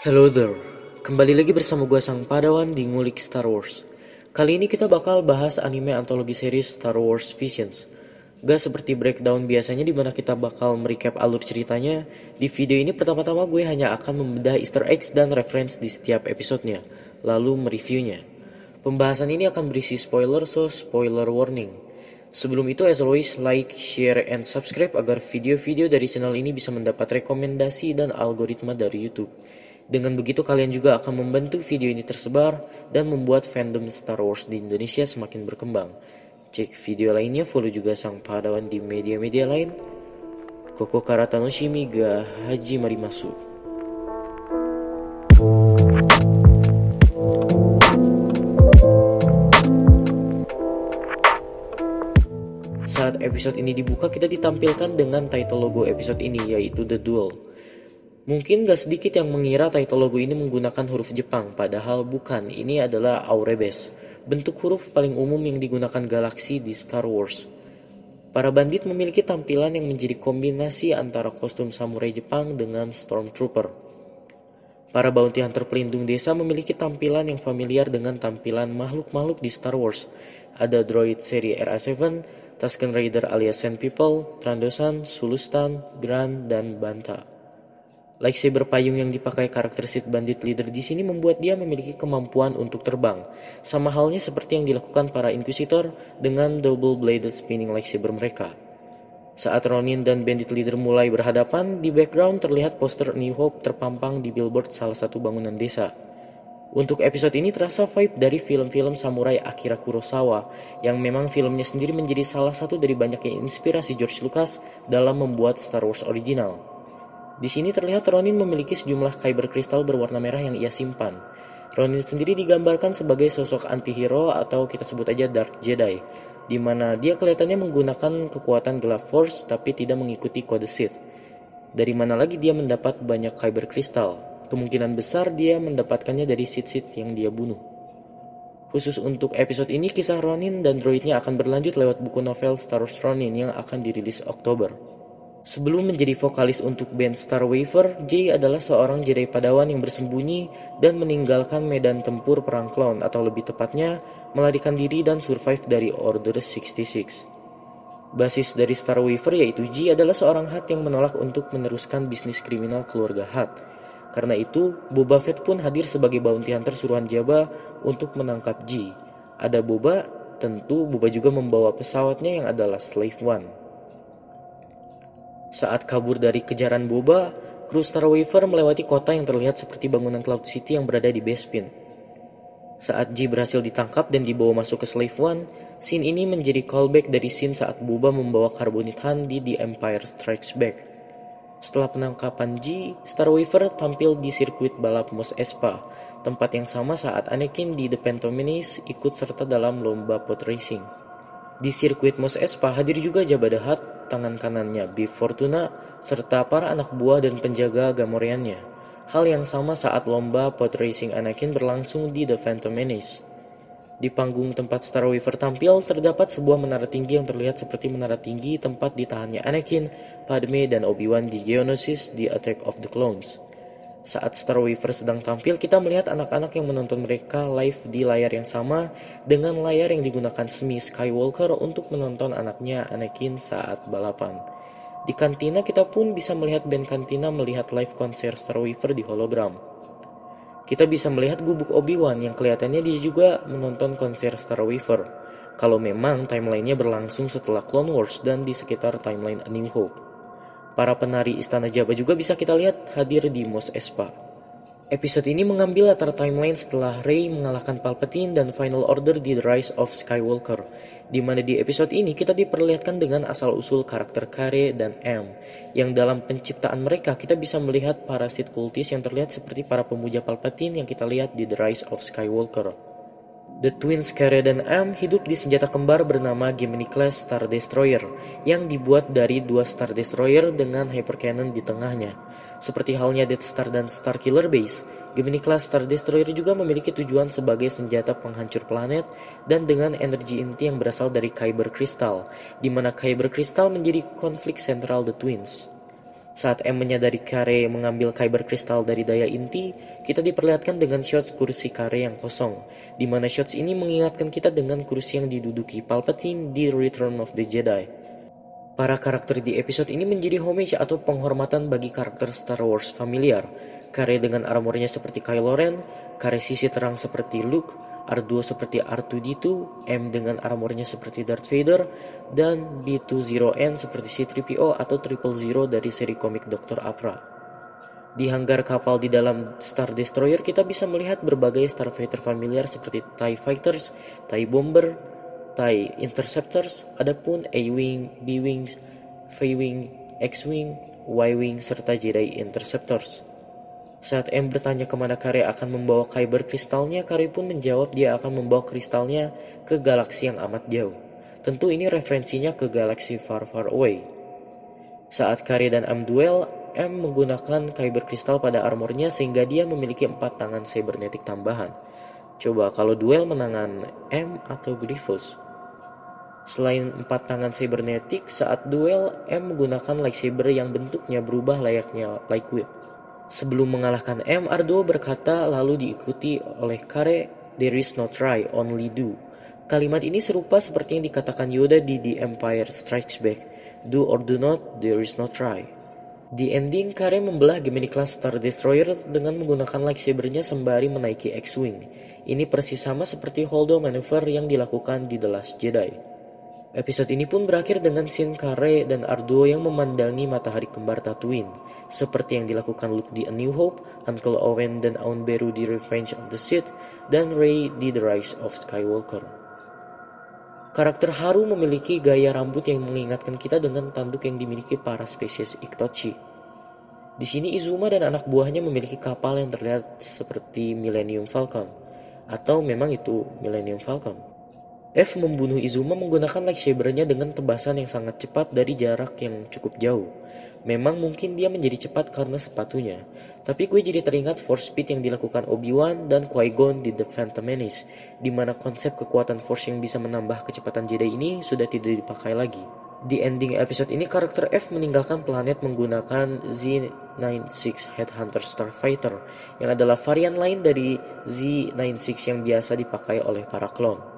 Hello there, kembali lagi bersama gue Sang Padawan di Ngulik Star Wars. Kali ini kita bakal bahas anime antologi series Star Wars Visions. Gak seperti breakdown biasanya di mana kita bakal merecap alur ceritanya. Di video ini pertama-tama gue hanya akan membedah easter eggs dan reference di setiap episodenya, lalu mereviewnya. Pembahasan ini akan berisi spoiler, so spoiler warning. Sebelum itu, as always, like, share, and subscribe agar video-video dari channel ini bisa mendapat rekomendasi dan algoritma dari YouTube. Dengan begitu kalian juga akan membantu video ini tersebar dan membuat fandom Star Wars di Indonesia semakin berkembang. Cek video lainnya, follow juga Sang Padawan di media-media lain. Koko kara tanoshimi ga haji marimasu. Saat episode ini dibuka, kita ditampilkan dengan title logo episode ini, yaitu The Duel. Mungkin gak sedikit yang mengira title logo ini menggunakan huruf Jepang, padahal bukan. Ini adalah Aurebes, bentuk huruf paling umum yang digunakan galaksi di Star Wars. Para bandit memiliki tampilan yang menjadi kombinasi antara kostum samurai Jepang dengan Stormtrooper. Para bounty hunter pelindung desa memiliki tampilan yang familiar dengan tampilan makhluk-makhluk di Star Wars. Ada droid seri RA7, Tusken Raider alias Sand People, Trandosan, Sulustan, Gran, dan Banta. Lightsaber payung yang dipakai karakter Sith Bandit Leader di sini membuat dia memiliki kemampuan untuk terbang, sama halnya seperti yang dilakukan para Inquisitor dengan double-bladed spinning lightsaber mereka. Saat Ronin dan Bandit Leader mulai berhadapan, di background terlihat poster New Hope terpampang di billboard salah satu bangunan desa. Untuk episode ini terasa vibe dari film-film samurai Akira Kurosawa, yang memang filmnya sendiri menjadi salah satu dari banyaknya inspirasi George Lucas dalam membuat Star Wars original. Di sini terlihat Ronin memiliki sejumlah kyber kristal berwarna merah yang ia simpan. Ronin sendiri digambarkan sebagai sosok anti-hero atau kita sebut aja Dark Jedi, di mana dia kelihatannya menggunakan kekuatan gelap Force tapi tidak mengikuti kode Sith. Dari mana lagi dia mendapat banyak kyber kristal? Kemungkinan besar dia mendapatkannya dari Sith-Sith yang dia bunuh. Khusus untuk episode ini, kisah Ronin dan droidnya akan berlanjut lewat buku novel Star Wars Ronin yang akan dirilis Oktober. Sebelum menjadi vokalis untuk band Star Waver, Jay adalah seorang Jedi Padawan yang bersembunyi dan meninggalkan medan tempur perang clone, atau lebih tepatnya melarikan diri dan survive dari Order 66. Basis dari Star Waver yaitu Jay adalah seorang Hutt yang menolak untuk meneruskan bisnis kriminal keluarga Hutt. Karena itu, Boba Fett pun hadir sebagai bounty hunter suruhan Jabba untuk menangkap Jay. Ada Boba, tentu Boba juga membawa pesawatnya yang adalah Slave One. Saat kabur dari kejaran Boba, kru Star Waver melewati kota yang terlihat seperti bangunan Cloud City yang berada di Bespin. Saat Jay berhasil ditangkap dan dibawa masuk ke Slave One, scene ini menjadi callback dari scene saat Boba membawa Carbonite Han di The Empire Strikes Back. Setelah penangkapan Jay, Star Waver tampil di sirkuit balap Mos Espa, tempat yang sama saat Anakin di The Phantom Menace ikut serta dalam lomba pod racing. Di sirkuit Mos Espa hadir juga Jabba the Hutt, tangan kanannya Bib Fortuna, serta para anak buah dan penjaga Gamorreannya. Hal yang sama saat lomba pod racing Anakin berlangsung di The Phantom Menace. Di panggung tempat Star Waver tampil, terdapat sebuah menara tinggi yang terlihat seperti menara tinggi tempat ditahannya Anakin, Padme, dan Obi-Wan di Geonosis di Attack of the Clones. Saat Star Waver sedang tampil, kita melihat anak-anak yang menonton mereka live di layar yang sama dengan layar yang digunakan Shmi Skywalker untuk menonton anaknya Anakin saat balapan. Di kantina kita pun bisa melihat band kantina melihat live konser Star Waver di hologram. Kita bisa melihat gubuk Obi-Wan yang kelihatannya dia juga menonton konser Star Waver, kalau memang timelinenya berlangsung setelah Clone Wars dan di sekitar timeline A New Hope. Para penari Istana Jabba juga bisa kita lihat hadir di Mos Espa. Episode ini mengambil latar timeline setelah Rey mengalahkan Palpatine dan Final Order di The Rise of Skywalker, di mana di episode ini kita diperlihatkan dengan asal-usul karakter Kare dan M, yang dalam penciptaan mereka kita bisa melihat para Sith kultis yang terlihat seperti para pemuja Palpatine yang kita lihat di The Rise of Skywalker. The twins Kare dan M hidup di senjata kembar bernama Gemini-class Star Destroyer yang dibuat dari dua Star Destroyer dengan hypercannon di tengahnya. Seperti halnya Death Star dan Starkiller Base, Gemini-class Star Destroyer juga memiliki tujuan sebagai senjata penghancur planet dan dengan energi inti yang berasal dari Kyber Crystal, di mana Kyber Crystal menjadi konflik sentral The Twins. Saat M menyadari Kare mengambil kyber kristal dari daya inti, kita diperlihatkan dengan shots kursi Kare yang kosong, di mana shots ini mengingatkan kita dengan kursi yang diduduki Palpatine di Return of the Jedi. Para karakter di episode ini menjadi homage atau penghormatan bagi karakter Star Wars familiar. Kare dengan armornya seperti Kylo Ren, Kare sisi terang seperti Luke, R2 seperti R2-D2, M dengan armornya seperti Darth Vader, dan B20N seperti C-3PO atau 000 dari seri komik Dr. Aphra. Di hanggar kapal di dalam Star Destroyer kita bisa melihat berbagai starfighter familiar seperti TIE Fighters, TIE Bomber, TIE Interceptors, adapun A-Wing, B-Wing, V-Wing, X-Wing, Y-Wing, serta Jedi Interceptors. Saat M bertanya kemana Kare akan membawa kyber kristalnya, Kare pun menjawab dia akan membawa kristalnya ke galaksi yang amat jauh. Tentu ini referensinya ke galaksi far far away. Saat Kare dan M duel, M menggunakan kyber kristal pada armornya sehingga dia memiliki 4 tangan cybernetic tambahan. Coba kalau duel menangan M atau Grievous. Selain 4 tangan cybernetic, saat duel M menggunakan lightsaber yang bentuknya berubah layaknya light whip. Sebelum mengalahkan M, R2 berkata lalu diikuti oleh Kare, "There is no try, only do." Kalimat ini serupa seperti yang dikatakan Yoda di The Empire Strikes Back. Do or do not, there is no try. Di ending, Kare membelah Gemini Class Star Destroyer dengan menggunakan lightsabernya sembari menaiki X-Wing. Ini persis sama seperti Holdo maneuver yang dilakukan di The Last Jedi. Episode ini pun berakhir dengan scene Kare dan R2 yang memandangi matahari kembar Tatooine, seperti yang dilakukan Luke di A New Hope, Uncle Owen dan Aunt Beru di Revenge of the Sith, dan Rey di The Rise of Skywalker. Karakter Haru memiliki gaya rambut yang mengingatkan kita dengan tanduk yang dimiliki para spesies Iktochi. Di sini Izuma dan anak buahnya memiliki kapal yang terlihat seperti Millennium Falcon, atau memang itu Millennium Falcon. F membunuh Izuma menggunakan lightsabernya dengan tebasan yang sangat cepat dari jarak yang cukup jauh. Memang mungkin dia menjadi cepat karena sepatunya, tapi gue jadi teringat force speed yang dilakukan Obi-Wan dan Qui-Gon di The Phantom Menace, di mana konsep kekuatan force yang bisa menambah kecepatan Jedi ini sudah tidak dipakai lagi. Di ending episode ini, karakter F meninggalkan planet menggunakan Z-96 Headhunter Starfighter, yang adalah varian lain dari Z-96 yang biasa dipakai oleh para klon.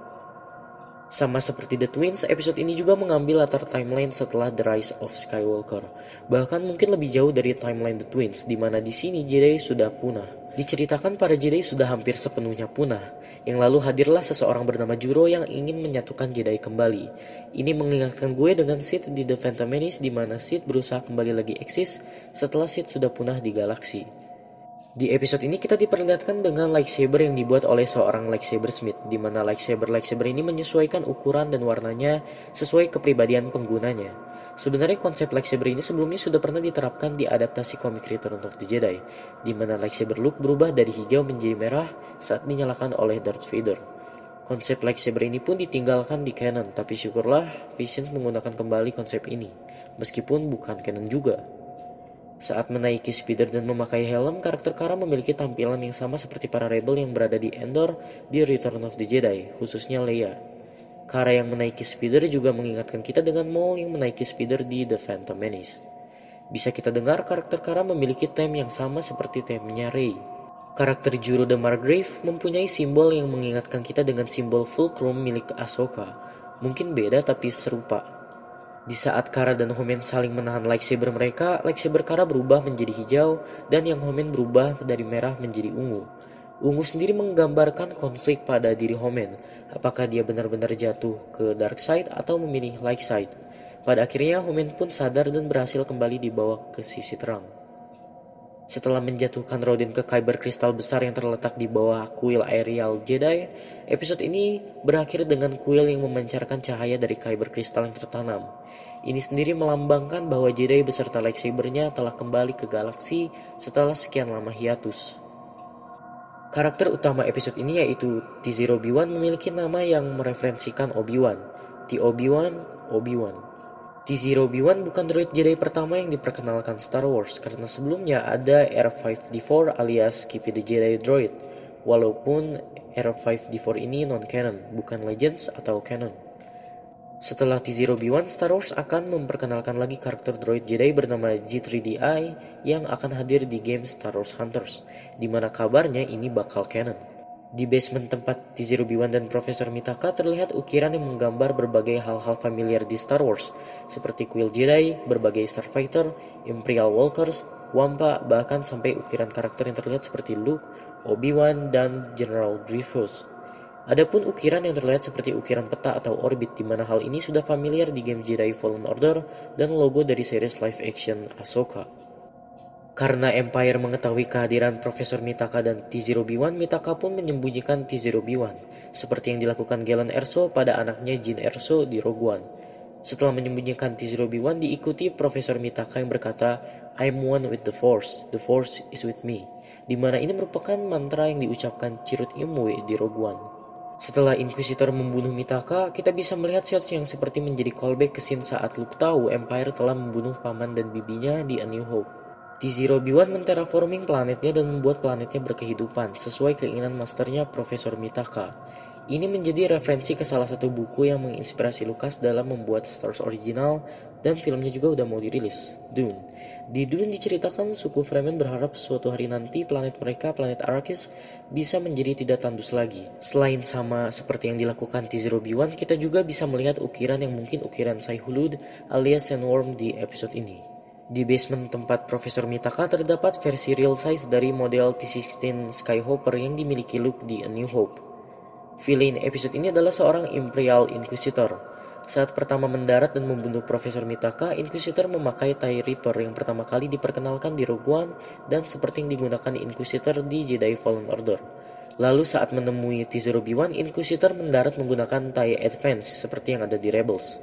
Sama seperti The Twins, episode ini juga mengambil latar timeline setelah The Rise of Skywalker. Bahkan mungkin lebih jauh dari timeline The Twins, di mana di sini Jedi sudah punah. Diceritakan para Jedi sudah hampir sepenuhnya punah. Yang lalu hadirlah seseorang bernama Juro yang ingin menyatukan Jedi kembali. Ini mengingatkan gue dengan Sith di The Phantom Menace, di mana Sith berusaha kembali lagi eksis setelah Sith sudah punah di galaksi. Di episode ini kita diperlihatkan dengan lightsaber yang dibuat oleh seorang lightsaber smith, di mana lightsaber ini menyesuaikan ukuran dan warnanya sesuai kepribadian penggunanya. Sebenarnya konsep lightsaber ini sebelumnya sudah pernah diterapkan di adaptasi komik Return of the Jedi, di mana lightsaber Luke berubah dari hijau menjadi merah saat dinyalakan oleh Darth Vader. Konsep lightsaber ini pun ditinggalkan di canon, tapi syukurlah Visions menggunakan kembali konsep ini, meskipun bukan canon juga. Saat menaiki speeder dan memakai helm, karakter Kara memiliki tampilan yang sama seperti para rebel yang berada di Endor di Return of the Jedi, khususnya Leia. Kara yang menaiki speeder juga mengingatkan kita dengan Maul yang menaiki speeder di The Phantom Menace. Bisa kita dengar karakter Kara memiliki theme yang sama seperti theme-nya Rey. Karakter Juro the Margrave mempunyai simbol yang mengingatkan kita dengan simbol fulcrum milik Ahsoka. Mungkin beda tapi serupa. Di saat Kara dan Homen saling menahan lightsaber mereka, lightsaber Kara berubah menjadi hijau dan yang Homen berubah dari merah menjadi ungu. Ungu sendiri menggambarkan konflik pada diri Homen, apakah dia benar-benar jatuh ke dark side atau memilih light side. Pada akhirnya Homen pun sadar dan berhasil kembali dibawa ke sisi terang. Setelah menjatuhkan Rodin ke kyber kristal besar yang terletak di bawah kuil aerial Jedi, episode ini berakhir dengan kuil yang memancarkan cahaya dari kyber kristal yang tertanam. Ini sendiri melambangkan bahwa Jedi beserta lightsabernya telah kembali ke galaksi setelah sekian lama hiatus. Karakter utama episode ini yaitu T-0B1 memiliki nama yang mereferensikan Obi-Wan, T-Obi-Wan, Obi-Wan. T-0B1 bukan droid Jedi pertama yang diperkenalkan Star Wars, karena sebelumnya ada R5-D4 alias Skippy the Jedi droid, walaupun R5-D4 ini non-canon, bukan Legends atau canon. Setelah T-0B1, Star Wars akan memperkenalkan lagi karakter droid Jedi bernama G3DI yang akan hadir di game Star Wars Hunters, di mana kabarnya ini bakal canon. Di basement tempat T-0B1 dan Profesor Mitaka terlihat ukiran yang menggambar berbagai hal-hal familiar di Star Wars, seperti kuil Jedi, berbagai Starfighter, Imperial Walkers, Wampa, bahkan sampai ukiran karakter yang terlihat seperti Luke, Obi-Wan, dan General Grievous. Adapun ukiran yang terlihat seperti ukiran peta atau orbit, di mana hal ini sudah familiar di game Jedi Fallen Order dan logo dari series live action Ahsoka. Karena Empire mengetahui kehadiran Profesor Mitaka dan T-0B1, Mitaka pun menyembunyikan T-0B1, seperti yang dilakukan Galen Erso pada anaknya Jyn Erso di Rogue One. Setelah menyembunyikan T-0B1, diikuti Profesor Mitaka yang berkata, "I'm one with the Force is with me", di mana ini merupakan mantra yang diucapkan Chirrut Imwe di Rogue One. Setelah Inquisitor membunuh Mitaka, kita bisa melihat shots yang seperti menjadi callback ke scene saat Luke tahu Empire telah membunuh paman dan bibinya di A New Hope. T-0B1 menterraforming planetnya dan membuat planetnya berkehidupan sesuai keinginan masternya Profesor Mitaka. Ini menjadi referensi ke salah satu buku yang menginspirasi Lucas dalam membuat Star Wars original, dan filmnya juga udah mau dirilis, Dune. Di Dune diceritakan suku Fremen berharap suatu hari nanti planet mereka, planet Arrakis, bisa menjadi tidak tandus lagi. Selain sama seperti yang dilakukan T-0B1, kita juga bisa melihat ukiran yang mungkin ukiran Shai-Hulud alias Sandworm di episode ini. Di basement tempat Profesor Mitaka terdapat versi real size dari model T-16 Skyhopper yang dimiliki Luke di A New Hope. Villain episode ini adalah seorang Imperial Inquisitor. Saat pertama mendarat dan membunuh Profesor Mitaka, Inquisitor memakai TIE Reaper yang pertama kali diperkenalkan di Rogue One dan seperti yang digunakan Inquisitor di Jedi Fallen Order. Lalu saat menemui T-0B1, Inquisitor mendarat menggunakan TIE Advance seperti yang ada di Rebels.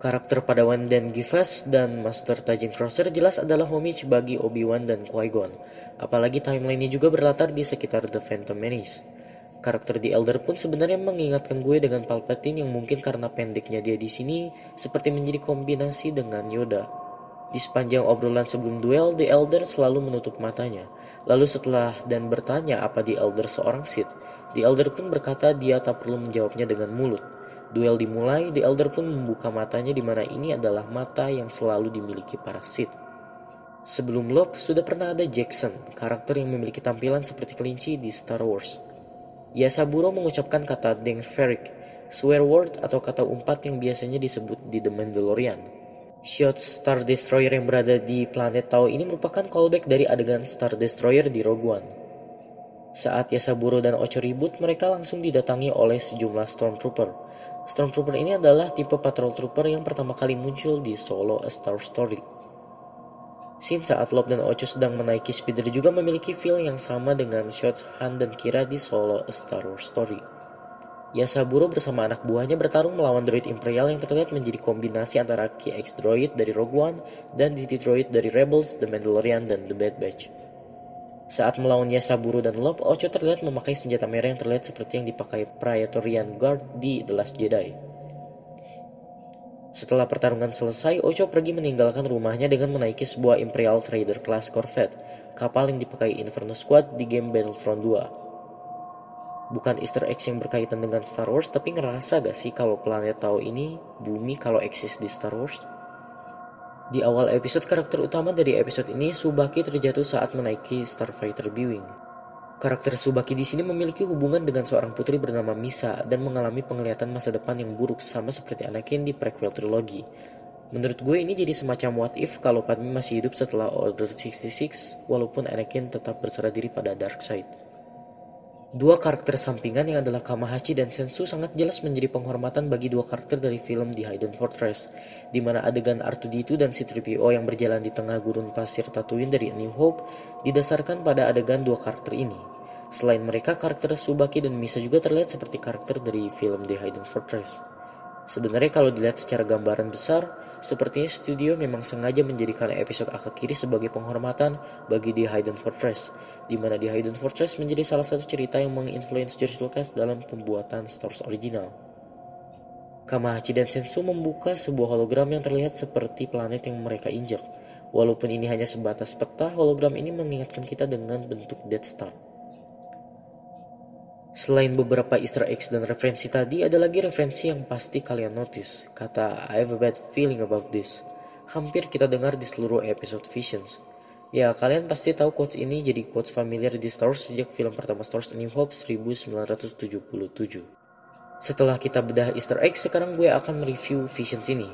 Karakter Padawan Dan Givas dan Master Tajin Crosser jelas adalah homage bagi Obi-Wan dan Qui-Gon, apalagi timeline-nya juga berlatar di sekitar The Phantom Menace. Karakter The Elder pun sebenarnya mengingatkan gue dengan Palpatine yang mungkin karena pendeknya dia di sini seperti menjadi kombinasi dengan Yoda. Di sepanjang obrolan sebelum duel, The Elder selalu menutup matanya. Lalu setelah dan bertanya apa The Elder seorang Sith, The Elder pun berkata dia tak perlu menjawabnya dengan mulut. Duel dimulai, The Elder pun membuka matanya di mana ini adalah mata yang selalu dimiliki para Sith. Sebelum Lop, sudah pernah ada Jackson, karakter yang memiliki tampilan seperti kelinci di Star Wars. Yasaburo mengucapkan kata Deng Ferric, swear word atau kata umpat yang biasanya disebut di The Mandalorian. Shots Star Destroyer yang berada di planet Tau ini merupakan callback dari adegan Star Destroyer di Rogue One. Saat Yasaburo dan Ocho ribut, mereka langsung didatangi oleh sejumlah Stormtrooper. Stormtrooper ini adalah tipe patrol trooper yang pertama kali muncul di Solo A Star Story. Scene saat Lop dan Ocho sedang menaiki speeder juga memiliki feel yang sama dengan shots Han dan Kira di Solo A Star Wars Story. Yasaburo bersama anak buahnya bertarung melawan droid Imperial yang terlihat menjadi kombinasi antara KX droid dari Rogue One dan DT droid dari Rebels, The Mandalorian, dan The Bad Batch. Saat melawan Yasaburo dan Lop, Ocho terlihat memakai senjata merah yang terlihat seperti yang dipakai Praetorian Guard di The Last Jedi. Setelah pertarungan selesai, Ocho pergi meninggalkan rumahnya dengan menaiki sebuah Imperial Raider Class Corvette, kapal yang dipakai Inferno Squad di game Battlefront 2. Bukan easter eggs yang berkaitan dengan Star Wars, tapi ngerasa gak sih kalau planet Tau ini bumi kalau eksis di Star Wars? Di awal episode, karakter utama dari episode ini, Tsubaki, terjatuh saat menaiki Starfighter B-Wing. Karakter Tsubaki di sini memiliki hubungan dengan seorang putri bernama Misa dan mengalami penglihatan masa depan yang buruk sama seperti Anakin di prequel trilogi. Menurut gue ini jadi semacam what if kalau Padme masih hidup setelah Order 66 walaupun Anakin tetap berserah diri pada dark side. Dua karakter sampingan yang adalah Kamahachi dan Sensu sangat jelas menjadi penghormatan bagi dua karakter dari film The Hidden Fortress, di mana adegan R2-D2 dan C-3PO yang berjalan di tengah gurun pasir Tatooine dari A New Hope didasarkan pada adegan dua karakter ini. Selain mereka, karakter Tsubaki dan Misa juga terlihat seperti karakter dari film The Hidden Fortress. Sebenarnya kalau dilihat secara gambaran besar, sepertinya studio memang sengaja menjadikan episode Akakiri sebagai penghormatan bagi The Hidden Fortress, di mana The Hidden Fortress menjadi salah satu cerita yang menginfluence George Lucas dalam pembuatan Star Wars original. Kamahachi dan Sensu membuka sebuah hologram yang terlihat seperti planet yang mereka injak. Walaupun ini hanya sebatas peta, hologram ini mengingatkan kita dengan bentuk Death Star. Selain beberapa easter eggs dan referensi tadi, ada lagi referensi yang pasti kalian notice. Kata I have a bad feeling about this. Hampir kita dengar di seluruh episode Visions. Ya, kalian pasti tahu quotes ini jadi quotes familiar di Star Wars sejak film pertama Star Wars A New Hope 1977. Setelah kita bedah easter egg, sekarang gue akan mereview Visions ini.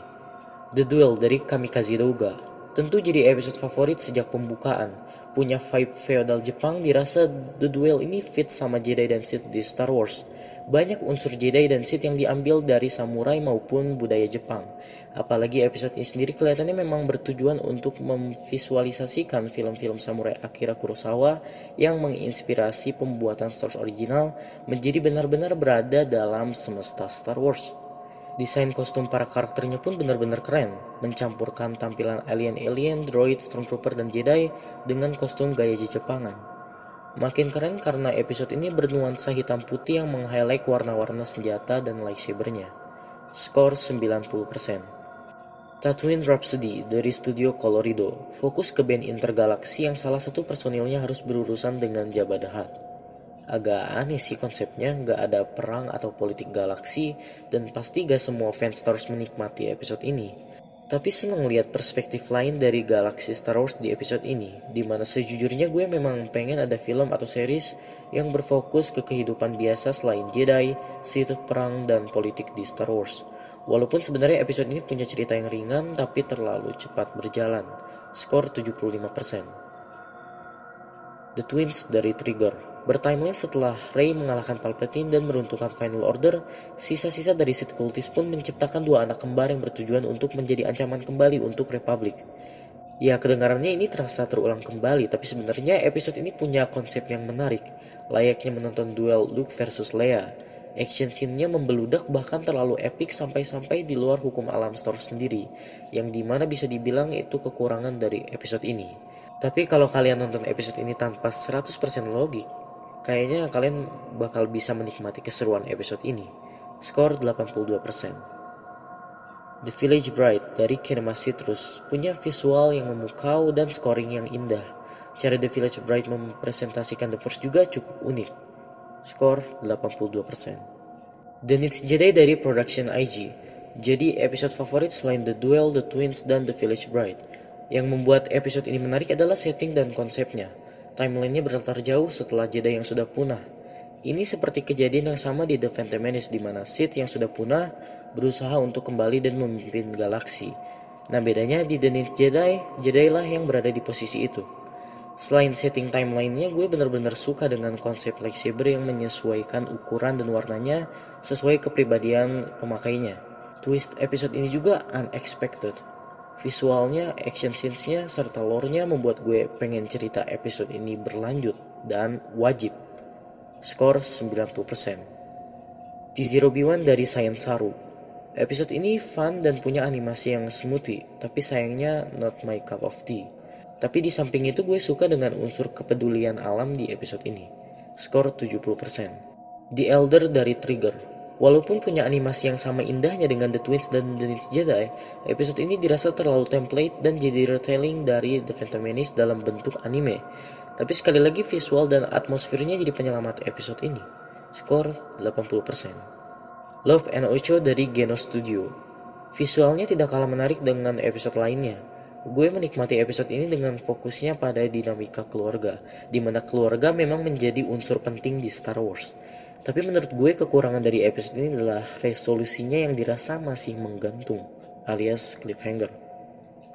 The Duel dari Kamikaze Douga. Tentu jadi episode favorit sejak pembukaan. Punya vibe feodal Jepang, dirasa The Duel ini fit sama Jedi dan Sith di Star Wars. Banyak unsur Jedi dan Sith yang diambil dari samurai maupun budaya Jepang. Apalagi episode ini sendiri kelihatannya memang bertujuan untuk memvisualisasikan film-film samurai Akira Kurosawa yang menginspirasi pembuatan Star Wars original menjadi benar-benar berada dalam semesta Star Wars. Desain kostum para karakternya pun benar-benar keren, mencampurkan tampilan alien-alien, droid, stormtrooper, dan Jedi dengan kostum gaya Jepangan. Makin keren karena episode ini bernuansa hitam putih yang meng-highlight warna-warna senjata dan lightsabernya. Skor 90%. Tatooine Rhapsody dari studio Colorido fokus ke band intergalaksi yang salah satu personilnya harus berurusan dengan Jabba the Hutt. Agak aneh sih konsepnya, gak ada perang atau politik galaksi, dan pasti gak semua fans Star Wars menikmati episode ini. Tapi seneng lihat perspektif lain dari galaksi Star Wars di episode ini, dimana sejujurnya gue memang pengen ada film atau series yang berfokus ke kehidupan biasa selain Jedi, Sith, perang, dan politik di Star Wars. Walaupun sebenarnya episode ini punya cerita yang ringan, tapi terlalu cepat berjalan. Skor 75%. The Twins dari Trigger. Bertimeline setelah Rey mengalahkan Palpatine dan meruntuhkan Final Order, sisa-sisa dari Sith Cultists pun menciptakan dua anak kembar yang bertujuan untuk menjadi ancaman kembali untuk Republik. Ya, kedengarannya ini terasa terulang kembali, tapi sebenarnya episode ini punya konsep yang menarik, layaknya menonton duel Luke versus Leia. Action scene-nya membeludak bahkan terlalu epic sampai-sampai di luar hukum alam Star Wars sendiri, yang dimana bisa dibilang itu kekurangan dari episode ini. Tapi kalau kalian nonton episode ini tanpa 100% logik, kayaknya kalian bakal bisa menikmati keseruan episode ini. Skor 82%. The Village Bride dari Kinema Citrus punya visual yang memukau dan scoring yang indah. Cara The Village Bride mempresentasikan The Force juga cukup unik. Skor 82%. The Next Jedi dari Production IG. Jadi episode favorit selain The Duel, The Twins, dan The Village Bride. Yang membuat episode ini menarik adalah setting dan konsepnya. Timeline-nya berlatar jauh setelah Jedi yang sudah punah. Ini seperti kejadian yang sama di The Phantom Menace di mana Sith yang sudah punah berusaha untuk kembali dan memimpin galaksi. Nah, bedanya di The Next Jedi, Jedi lah yang berada di posisi itu. Selain setting timeline-nya, gue benar-benar suka dengan konsep lightsaber yang menyesuaikan ukuran dan warnanya sesuai kepribadian pemakainya. Twist episode ini juga unexpected. Visualnya, action scenes-nya, serta lore-nya membuat gue pengen cerita episode ini berlanjut dan wajib. Skor 90%. T0B1 dari Science Saru. Episode ini fun dan punya animasi yang smoothie, tapi sayangnya not my cup of tea. Tapi di samping itu gue suka dengan unsur kepedulian alam di episode ini. Skor 70%. The Elder dari Trigger. Walaupun punya animasi yang sama indahnya dengan The Twins dan The Next Jedi, episode ini dirasa terlalu template dan jadi retelling dari The Phantom Menace dalam bentuk anime. Tapi sekali lagi visual dan atmosfernya jadi penyelamat episode ini. Skor 80%. Love and Ocho dari Genos Studio. Visualnya tidak kalah menarik dengan episode lainnya. Gue menikmati episode ini dengan fokusnya pada dinamika keluarga, di mana keluarga memang menjadi unsur penting di Star Wars. Tapi menurut gue kekurangan dari episode ini adalah resolusinya yang dirasa masih menggantung, alias cliffhanger.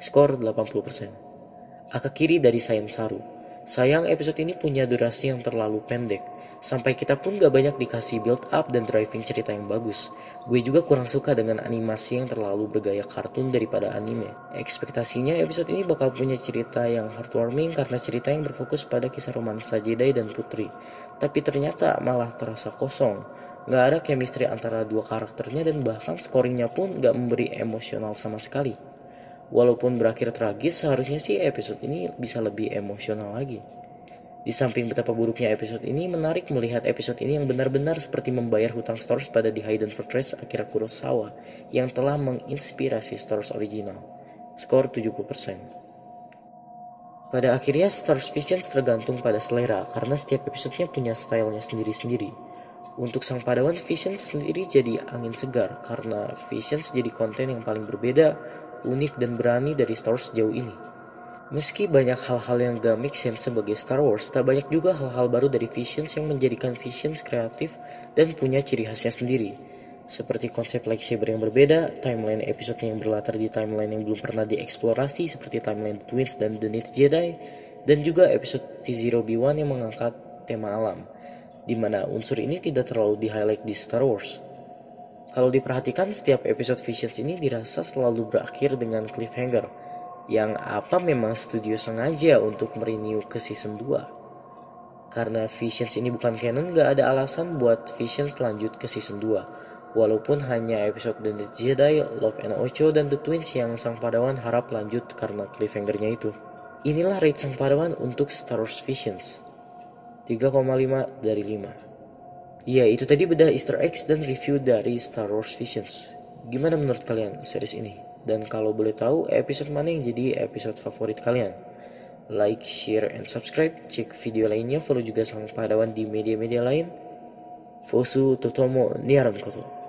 Skor 80%. Akakiri dari Science Saru. Sayang episode ini punya durasi yang terlalu pendek, sampai kita pun gak banyak dikasih build up dan driving cerita yang bagus. Gue juga kurang suka dengan animasi yang terlalu bergaya kartun daripada anime. Ekspektasinya episode ini bakal punya cerita yang heartwarming karena cerita yang berfokus pada kisah romansa Jedi dan Putri. Tapi ternyata malah terasa kosong. Gak ada chemistry antara dua karakternya dan bahkan scoringnya pun gak memberi emosional sama sekali. Walaupun berakhir tragis, seharusnya sih episode ini bisa lebih emosional lagi. Di samping betapa buruknya episode ini, menarik melihat episode ini yang benar-benar seperti membayar hutang Star Wars pada The Hidden Fortress Akira Kurosawa yang telah menginspirasi Star Wars original. Skor 70%. Pada akhirnya Star Wars Visions tergantung pada selera karena setiap episodenya punya stylenya sendiri-sendiri. Untuk sang Padawan, Visions sendiri jadi angin segar karena Visions jadi konten yang paling berbeda, unik dan berani dari Star Wars sejauh ini. Meski banyak hal-hal yang gak make sense sebagai Star Wars, tak banyak juga hal-hal baru dari Visions yang menjadikan Visions kreatif dan punya ciri khasnya sendiri. Seperti konsep lightsaber yang berbeda, timeline episode yang berlatar di timeline yang belum pernah dieksplorasi seperti timeline The Twins dan The Ninth Jedi, dan juga episode T-0B1 yang mengangkat tema alam, di mana unsur ini tidak terlalu di-highlight di Star Wars. Kalau diperhatikan, setiap episode Visions ini dirasa selalu berakhir dengan cliffhanger, yang apa memang studio sengaja untuk merenew ke season 2. Karena Visions ini bukan canon, gak ada alasan buat Visions lanjut ke season 2. Walaupun hanya episode The Ninth Jedi, Love and Ocho, dan The Twins yang sang Padawan harap lanjut karena cliffhangernya itu. Inilah rate sang Padawan untuk Star Wars Visions. 3,5 dari 5. Ya, itu tadi bedah Easter eggs dan review dari Star Wars Visions. Gimana menurut kalian series ini? Dan kalau boleh tahu, episode mana yang jadi episode favorit kalian? Like, share, and subscribe. Cek video lainnya, follow juga sang Padawan di media-media lain. Fosu Totomo Niaran Koto.